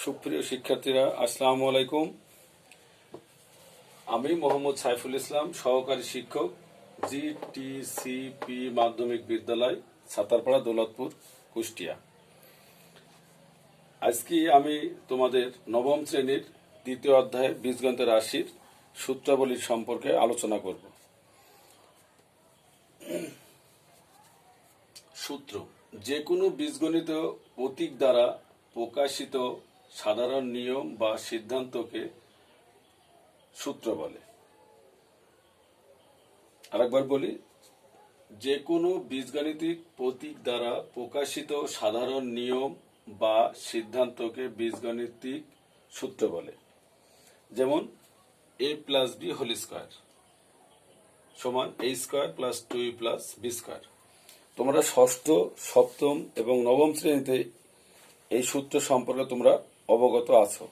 সুপ্রিয় শিক্ষার্থীরা, আসসালামু আলাইকুম। আমি মোহাম্মদ সাইফুল ইসলাম, সহকারী শিক্ষক, জিটিসিপি মাধ্যমিক বিদ্যালয়, ছাতারপাড়া, দৌলতপুর, কুষ্টিয়া। আজকে আমি তোমাদের নবম শ্রেণীর দ্বিতীয় অধ্যায় বীজগণিতের রাশির সূত্রাবলীর সম্পর্কে আলোচনা করব। সূত্র: যে কোনো বীজগণিত প্রতীক দ্বারা প্রকাশিত সাধারণ নিয়ম বা সিদ্ধান্তকে সূত্র বলে। আরেকবার বলি, যে কোনো বীজগাণিতিক প্রতীক দ্বারা প্রকাশিত সাধারণ নিয়ম বা সিদ্ধান্তকে বীজগাণিতিক সূত্র বলে। যেমন a plus B whole square সমান a square plus 2a plus B square. তোমরা ষষ্ঠ, সপ্তম এবং নবম শ্রেণীতে এই সূত্র সম্পর্কে তোমরা অবগত আছো।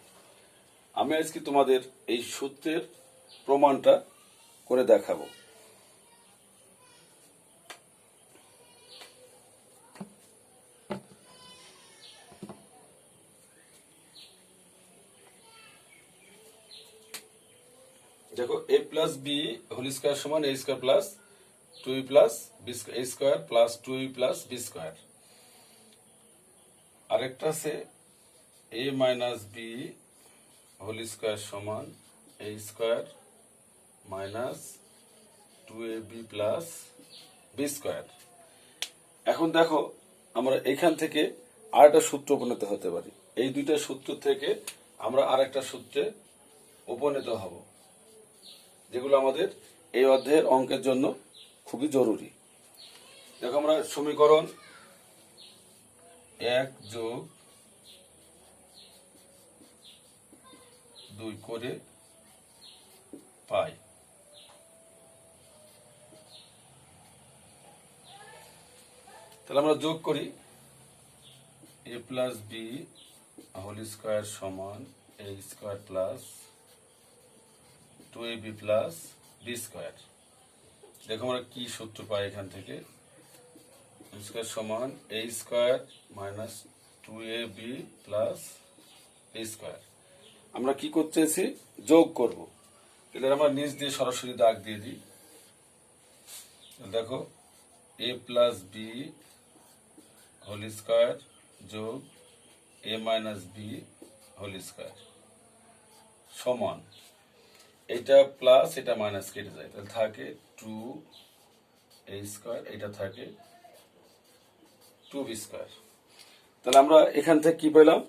আমি আজকে তোমাদের এই সূত্রের প্রমাণটা করে দেখাবো। দেখো, a plus B whole square সমান a square plus 2a plus B square, a square plus 2a plus B square. আরেকটা আছে a minus B whole square সমান a square minus 2ab plus B square. এখন দেখো, আমরা এখান থেকে আরেকটা সূত্র উপনীত হতে পারি। এই দুইটা সূত্র থেকে আমরা আরেকটা সূত্রে উপনীত হব, যেগুলো আমাদের এই অধ্যায়ের অঙ্কের জন্য খুবই জরুরি। দেখো, আমরা সমীকরণ 1 যোগ 2 করে পাই। তাহলে আমরা যোগ করি, a plus B whole square সমান a square plus 2ab plus B square. দেখো আমরা কি সূত্র পাই এখান থেকে, স্কোয়ার সমান a square minus 2ab plus B square. আমরা কি করতে চাইছি? যোগ করব। তাহলে আমরা নিচ দিয়ে সরাসরি দাগ দিয়ে দিই। দেখো, a plus B whole square যোগ a minus B whole square সমান, এটা প্লাস এটা মাইনাস কেটে যায়, তাহলে থাকে 2a স্কোয়ার, এটা থাকে 2b স্কোয়ার। তাহলে আমরা এখান থেকে কি পেলাম?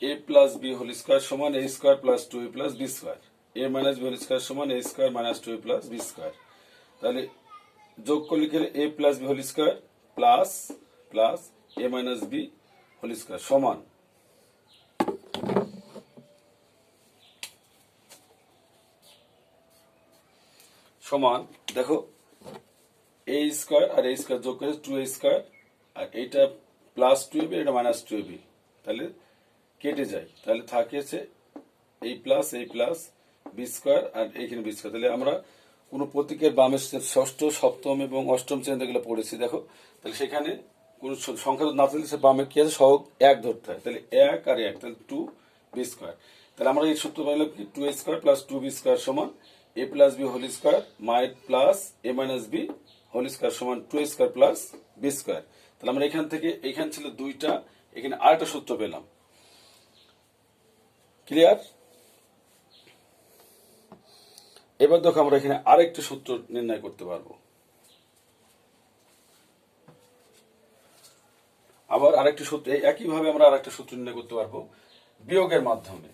a plus B whole square সমান a square plus 2a plus B square, a minus B whole square সমান a square minus 2a plus B square. তাহলে যোগ করলে কি হলো? a plus B whole square plus plus a minus B whole square সমান সমান দেখো, a square আর a স্কোয়ার যোগ করে 2a স্কোয়ার, আর এটা প্লাস 2ab, এটা মাইনাস 2ab, তাহলে কেটে যায়, তাহলে থাকে হচ্ছে a প্লাস বি স্কোয়ার আর এইখানে বি স্কোয়ার। তাহলে আমরা কোনো প্রতীকের বামে ষষ্ঠ, সপ্তম এবং অষ্টম শ্রেণীতে এগুলো পড়েছি। দেখো, তাহলে সেখানে কোনো সংখ্যা না থাকলে সে বামে কি আছে? সহগ 1 ধরতে হয়। তাহলে 1 আর 1, তাহলে 2b স্কোয়ার। তাহলে আমরা এই সূত্র পাইলাম কি? 2a square plus 2b square সমান a plus B whole square plus a minus B whole square সমান 2a square plus B square. তাহলে আমরা এখান থেকে, এখানে ছিল 2টা, এখানে আরেকটা সূত্র পেলাম। ক্লিয়ার? এবার দেখো, আমরা এখানে আরেকটা সূত্র নির্ণয় করতে পারবো। আবার আরেকটা সূত্র, একইভাবে আমরা আরেকটা সূত্র নির্ণয় করতে পারবো বিয়োগের মাধ্যমে।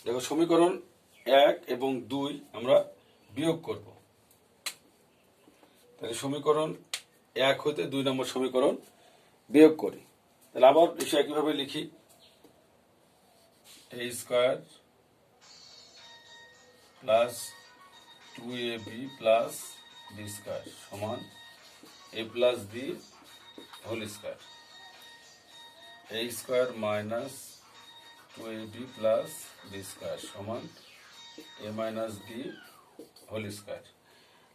দেখো, সমীকরণ 1 এবং 2 আমরা বিয়োগ করব। তাহলে সমীকরণ 1 হতে 2 নম্বর সমীকরণ বিয়োগ করি। তাহলে আবার এসে একইভাবে লিখি, a square plus 2ab plus B square সমান a plus B whole square, a square minus 2ab plus B square সমান a minus B whole square.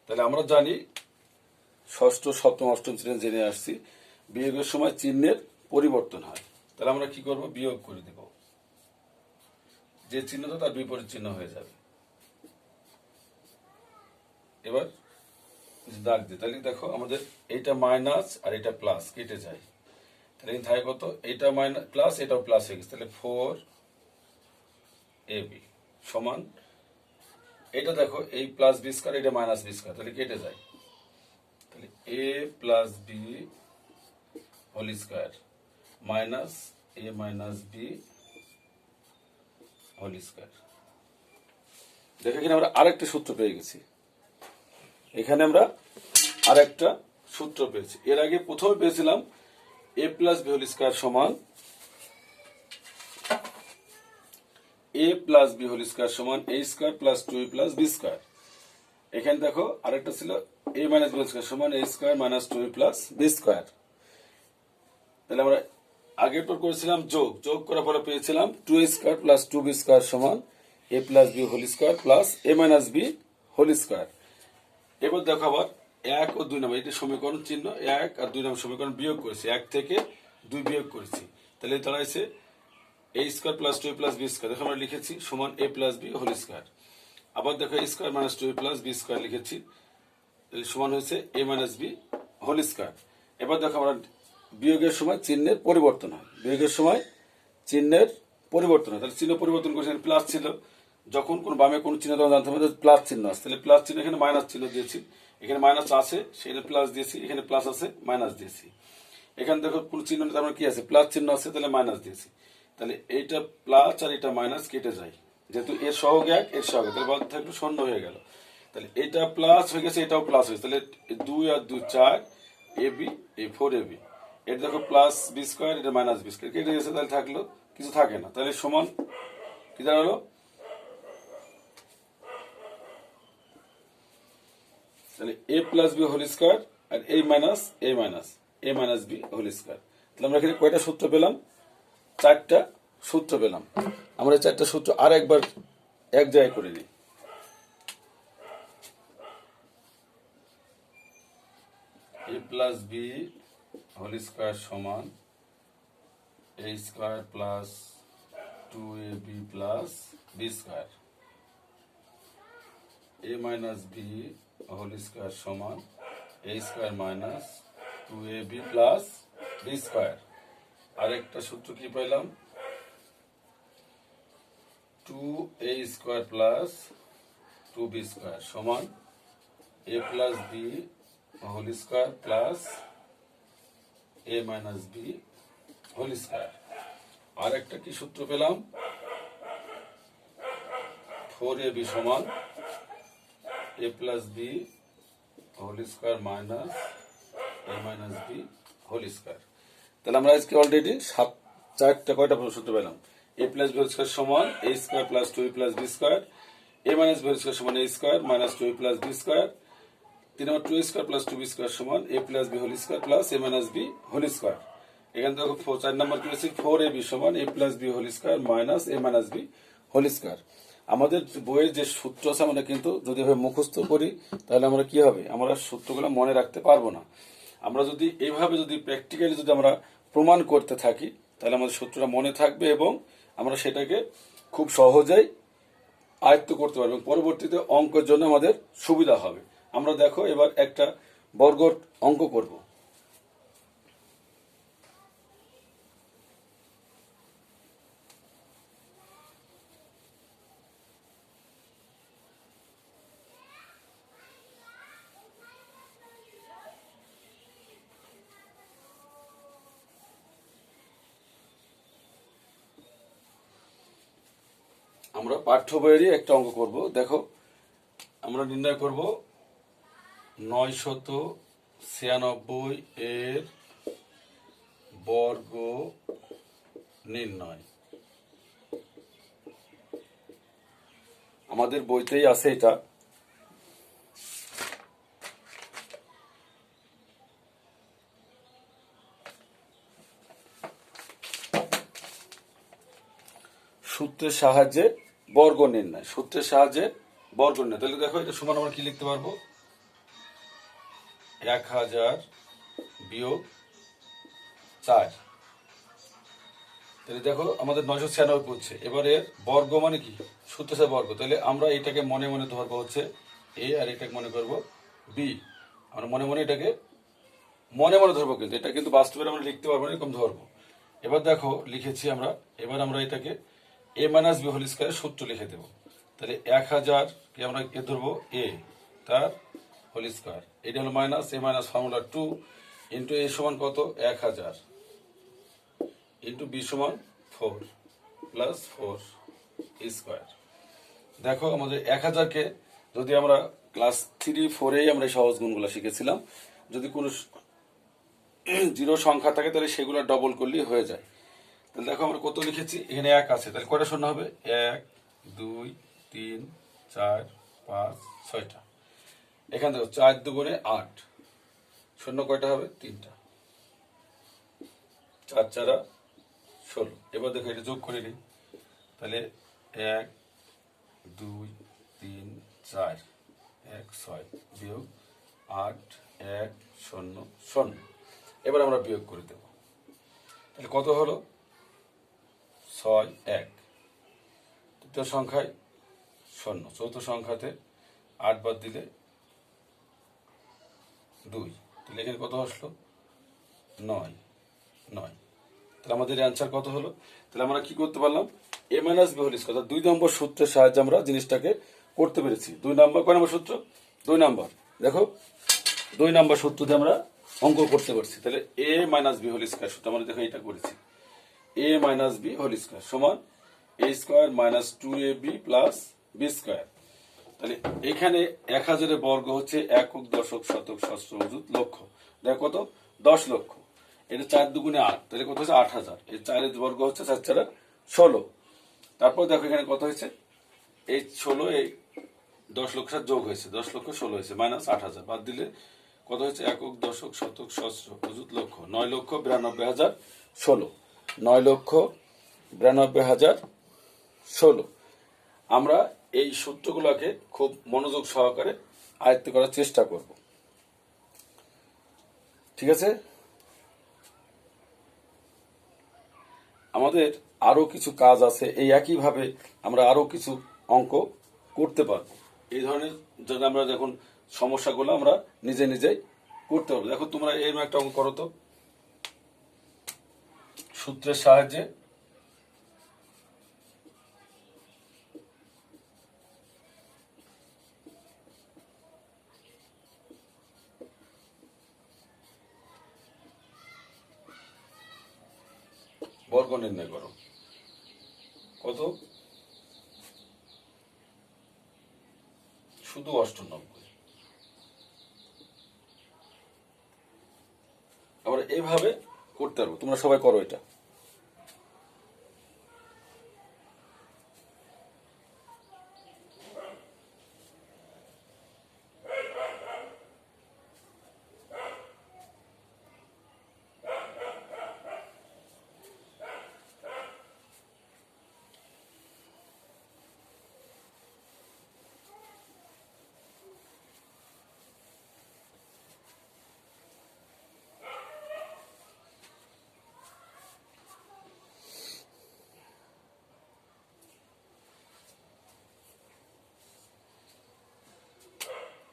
তাহলে আমরা জানি ষষ্ঠ সপ্তম অষ্টম শ্রেণী জেনে আসছি বিয়োগের সময় চিহ্নের পরিবর্তন হয়। তাহলে আমরা কি করব, বিয়োগ করে দেব, যে চিহ্নটা তার বিপরীত চিহ্ন হয়ে যাবে। এবার দাগ দিই, তাহলে দেখো আমাদের এইটা মাইনাস আর এটা প্লাস কেটে যায়, তাহলে থাকে কত, এইটা মাইনাস প্লাস এটাও প্লাস হয়ে গেছে, তাহলে 4ab সমান এটা দেখো এই প্লাস বি স্কয়ার এটা মাইনাস বি স্কয়ার, তাহলে কেটে যায়, তাহলে a plus B whole square minus a minus B whole square. দেখো এখানে আমরা আরেকটা সূত্র পেয়ে গেছি, এখানে আমরা আরেকটা সূত্র পেয়েছি। এর আগে প্রথমে পেয়েছিলাম a plus B whole square সমান a plus B whole square সমান a square plus 2a plus B square. এখানে দেখো আরেকটা ছিল a minus B whole square সমান a square minus 2a plus B square. তাহলে আমরা আগের পর করেছিলাম যোগ করার পরে পেয়েছিলাম 2a square plus 2b square সমান a plus B whole square plus a minus B whole square. এবার দেখো আবার 1 ও 2 নম্বর, এটি সমীকরণ চিহ্ন 1 আর 2 নম্বর সমীকরণ বিয়োগ করেছি, 1 থেকে 2 বিয়োগ করেছি, তাহলে দাঁড়াইছে a square plus 2a plus B square, দেখো আমরা লিখেছি সমান a plus B whole square. আবার দেখো a square minus 2a plus B square লিখেছি, তাহলে সমান হয়েছে a minus B whole square. এবার দেখো আমরা বিয়োগের সময় চিহ্নের পরিবর্তন হয়, বিয়োগের সময় চিহ্নের পরিবর্তন হয়, তাহলে চিহ্ন পরিবর্তন করেছে, প্লাস ছিল, যখন কোন বামে কোন চিহ্ন তখন জানতে হবে প্লাস চিহ্ন আছে, তাহলে প্লাস চিহ্ন এখানে মাইনাস চিহ্ন দিয়েছি, এখানে মাইনাস আছে সেখানে প্লাস দিয়েছি, এখানে প্লাস আছে মাইনাস দিয়েছি। এখানে দেখো কোন চিহ্ন তার কি আছে, প্লাস চিহ্ন আছে, তাহলে মাইনাস দিয়েছি, তাহলে এইটা প্লাস আর এটা মাইনাস কেটে যায়, যেহেতু এর সহগ 1 এর সহগ, তাহলে বাদ থাকলো শূন্য হয়ে গেল, তাহলে এটা প্লাস হয়ে গেছে এটাও প্লাস হয়েছে, তাহলে 2 আর 2 4 ab এই 4ab, এটা দেখো প্লাস বি স্কয়ার এটা মাইনাস বি স্কয়ার কেটে গেছে, তাহলে থাকলো কিছু থাকে না, তাহলে সমান কি দাঁড়ালো, তাহলে a plus B whole square আর a minus B whole square. তাহলে আমরা এখানে কয়টা সূত্র পেলাম, 4টা সূত্র পেলাম। আমরা 4টা সূত্র আর একবার এক জায়গায় করে নিই। a plus B whole square সমান a square plus 2ab plus B square, a minus B whole square সমান a square minus 2ab plus B square. আরেকটা সূত্র কি পেলাম, 2a square plus 2b square সমান a plus B whole square plus a minus B whole square. আরেকটা কি সূত্র পেলাম, 4ab সমান a plus B whole square minus a minus B whole square. তাহলে আমরা আজকে অলরেডি 4টা কয়টা সূত্র পেলাম, a plus B whole square সমান a square plus 2a plus B square, a minus B whole square সমান a square minus 2a plus B square, 3 number 2a square plus 2b square সমান a plus B whole square plus a minus B whole square. এখানে দেখো 4 number কি হচ্ছে, 4ab সমান a plus B whole square minus a minus B whole square. আমাদের বইয়ের যে সূত্র আছে আমরা কিন্তু যদি এভাবে মুখস্থ করি তাহলে আমরা কি হবে, আমরা সূত্রগুলো মনে রাখতে পারবো না। আমরা যদি এইভাবে যদি প্র্যাকটিক্যালি যদি আমরা প্রমাণ করতে থাকি তাহলে আমাদের সূত্রটা মনে থাকবে এবং আমরা সেটাকে খুব সহজেই আয়ত্ত করতে পারবো, পরবর্তীতে অঙ্কের জন্য আমাদের সুবিধা হবে। আমরা দেখো এবার একটা বর্গ অঙ্ক করব। আমরা পাঠ্য বইয়েরই একটা অঙ্ক করব। দেখো আমরা নির্ণয় করব 996 এর বর্গ নির্ণয়। আমাদের বইতেই আছে এটা। সূত্রের সাহায্যে বর্গ নির্ণয়, সূত্রের সাহায্যে বর্গ নির্ণয়। তাহলে দেখো এটা সমান আমরা কি লিখতে পারবো, 1000 বিয়োগ 4, তাহলে দেখো আমাদের 996 পড়ছে। এবারে বর্গ মানে কি, সূত্রের বর্গ, তাহলে আমরা এটাকে মনে মনে ধরবো হচ্ছে এ, আর এটাকে মনে করব বি। আমরা মনে মনে এটাকে মনে মনে ধরবো, কিন্তু এটা কিন্তু বাস্তবে আমরা লিখতে পারবো না, এরকম ধরবো। এবার দেখো লিখেছি আমরা, এবার আমরা এটাকে এ মাইনাস বি হোল স্কয়ারের সূত্র লিখে দেবো। তাহলে 1000 কে আমরা কে ধরবো এ, তার হোল স্কয়ার, এটা হলো মাইনাস এ মাইনাস ফর্মুলা 2 ইন্টু এ সমান কত 1000 ইন্টু বি সমান 4 প্লাস 4 স্কয়ার। দেখো আমাদের 1000 কে যদি আমরা ক্লাস 3-4 আমরা সহজ গুণগুলো শিখেছিলাম, যদি কোনো জিরো সংখ্যা থাকে তাহলে সেগুলো ডবল করলেই হয়ে যায়। তাহলে দেখো আমরা কত লিখেছি, এখানে 1 আছে, তাহলে কয়টা শূন্য হবে 1 2 3 4 5 6টা। এখান থেকে 4 দুগুণে 8, শূন্য কয়টা হবে 3টা, 4 4 16। এবার দেখো এটা যোগ করে নিই, তাহলে 1 2 3 4 1 6 বিয়োগ 8 1 0 0। এবার আমরা বিয়োগ করে দেব, তাহলে কত হলো 6 1। তৃতীয় সংখ্যায় 0, চতুর্থ সংখ্যাতে 8 বাদ দিলে 2, তাহলে এখানে কত আসলো 9 9। তাহলে আমাদের অ্যান্সার কত হলো, তাহলে আমরা কি করতে পারলাম এ মাইনাস বি হোল স্কয়ার 2 নম্বর সূত্রের সাহায্যে আমরা জিনিসটাকে করতে পেরেছি। 2 নম্বর, কয় নম্বর সূত্র 2 নম্বর, দেখো 2 নম্বর সূত্র দিয়ে আমরা অঙ্ক করতে পারছি। তাহলে A minus B whole square সূত্র আমরা দেখো এটা করেছি, A minus B whole square সমান A square minus 2ab plus B square. তাহলে এখানে 1000 এর বর্গ হচ্ছে একক দশক শতক সহস্র অযুত লক্ষ, দেখো কত 10 লক্ষ, এটা 4 দুগুণে 8, তাহলে কত হচ্ছে 8000। এই 4 এর বর্গ হচ্ছে 4 4 16। তারপর দেখো এখানে কত হয়েছে, এই 16 এই 10 লক্ষ সাথে যোগ হয়েছে, 10 লক্ষ 16 হয়েছে, মাইনাস 8000 বাদ দিলে কত হচ্ছে একক দশক শতক সহস্র অযুত লক্ষ 9,92,016, 9,92,016। আমরা এই সূত্রগুলোকে খুব মনোযোগ সহকারে আয়ত্ত করার চেষ্টা করব, ঠিক আছে। আমাদের আরো কিছু কাজ আছে, এই একইভাবে আমরা আরো কিছু অঙ্ক করতে পারবো। এই ধরনের যদি আমরা যখন সমস্যাগুলো আমরা নিজে নিজেই করতে পারবো। দেখো তোমরা এরকম একটা অঙ্ক করো তো, সূত্রের সাহায্যে বর্গ নির্ণয় করো। কত, শুধু 98। আমরা এইভাবে করতে পারবো, তোমরা সবাই করো এটা।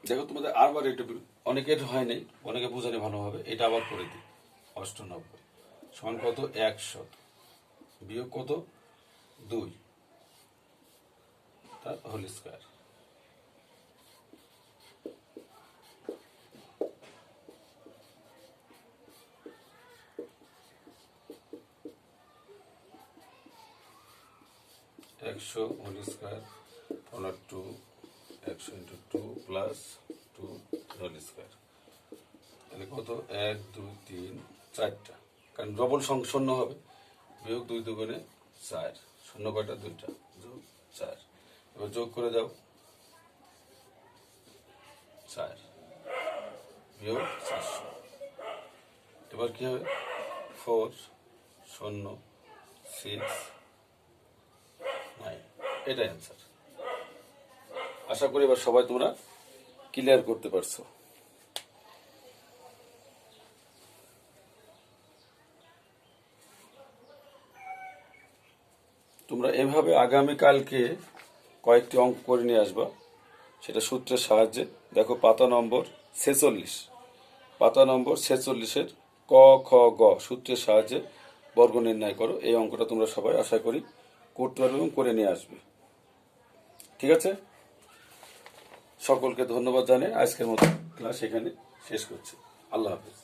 দেখো তোমাদের আবার এটা অনেকের হয় নাই, অনেকে বুঝানি ভালোভাবে, এটা আবার করে দিই। 98 সমান কত 100 বিয়োগ কত 2 তার হোল স্কয়ার। একশো হোল স্কয়ার পনেরো 2, 100 ইন্টু 2 প্লাস 2 হোল স্কয়ার। তাহলে কত 1 2 3 4টা, কারণ ডবল শূন্য হবে, বিয়োগ 2 দুগুণে 4, শূন্য কয়টা 2টা, যোগ 4। এবার যোগ করে দাও 4 বিয়োগ 400। এবার কি হবে 4 0 6 9, এটাই অ্যান্সার। আশা করি এবার সবাই তোমরা ক্লিয়ার করতে পারছো। তোমরা এভাবে আগামীকালকে কয়েকটি অঙ্ক করে নিয়ে আসবা, সেটা সূত্রের সাহায্যে। দেখো পাতা নম্বর 46, পাতা নম্বর 46-এর ক খ গ সূত্রের সাহায্যে বর্গ নির্ণয় করো। এই অঙ্কটা তোমরা সবাই আশা করি করতে পারবে এবং করে নিয়ে আসবে। ঠিক আছে, সকলকে ধন্যবাদ জানিয়ে আজকের মতো ক্লাস এখানে শেষ করছি। আল্লাহ হাফেজ।